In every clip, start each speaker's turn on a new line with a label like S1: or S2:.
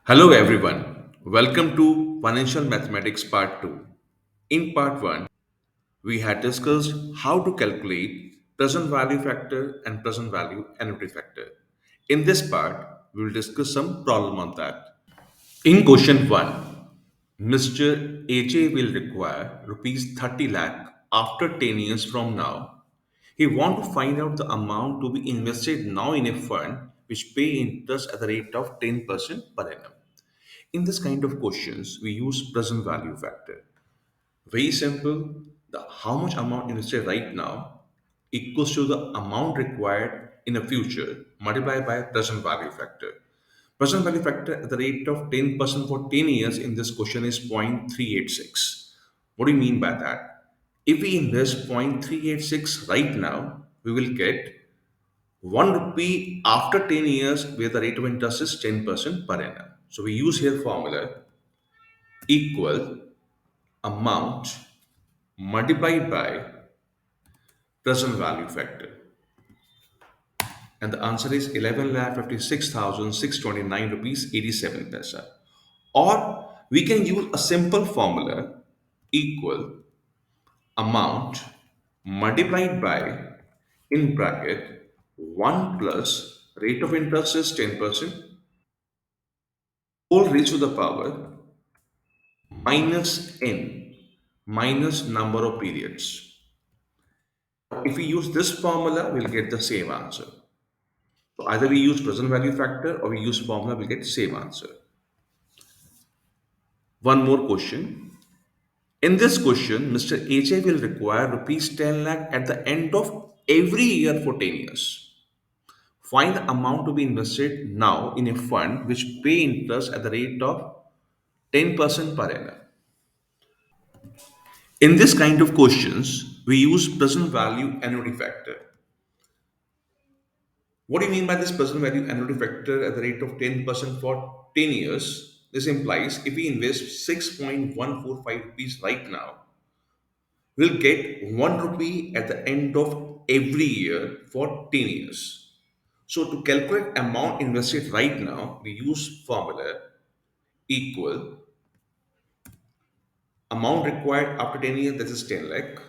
S1: Hello everyone. Welcome to Financial Mathematics Part 2. In Part 1, we had discussed how to calculate present value factor and present value annuity factor. In this part, we will discuss some problem on that. In question 1, Mr. AJ will require rupees 30 lakh after 10 years from now. He want to find out the amount to be invested now in a fund which pay interest at the rate of 10% per annum. In this kind of questions, we use present value factor. Very simple. The how much amount invested right now equals to the amount required in the future multiplied by present value factor. Present value factor at the rate of 10% for 10 years in this question is 0.386. What do you mean by that? If we invest 0.386 right now, we will get 1 rupee after 10 years where the rate of interest is 10% per annum. So we use here formula equal amount multiplied by present value factor. And the answer is 11,56,629 rupees 87 paisa. Or we can use a simple formula equal amount multiplied by in bracket 1 plus rate of interest is 10% whole raised to the power minus n minus number of periods. If we use this formula, we'll get the same answer. So either we use present value factor or we use formula, we'll get the same answer. One more question. In this question, Mr. HA will require rupees 10 lakh at the end of every year for 10 years. Find the amount to be invested now in a fund which pay interest at the rate of 10% per annum. In this kind of questions, we use present value annuity factor. What do you mean by this present value annuity factor at the rate of 10% for 10 years? This implies if we invest 6.145 rupees right now, we'll get 1 rupee at the end of every year for 10 years. So to calculate amount invested right now, we use formula equal amount required after 10 years, that is 10 lakh,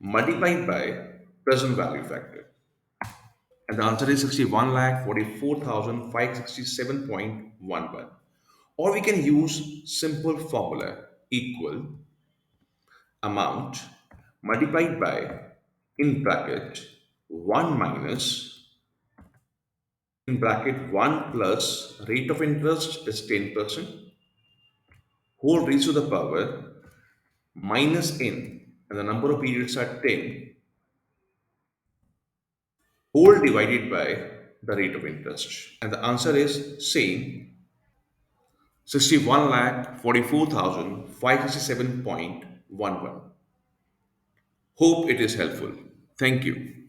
S1: multiplied by present value factor. And the answer is 61 lakh 44,567.11. Or we can use simple formula equal amount multiplied by in bracket 1 minus in bracket 1 plus rate of interest is 10% whole raised to the power minus n and the number of periods are 10 whole divided by the rate of interest. And the answer is same 61 lakh 44,567.11. Hope it is helpful. Thank you.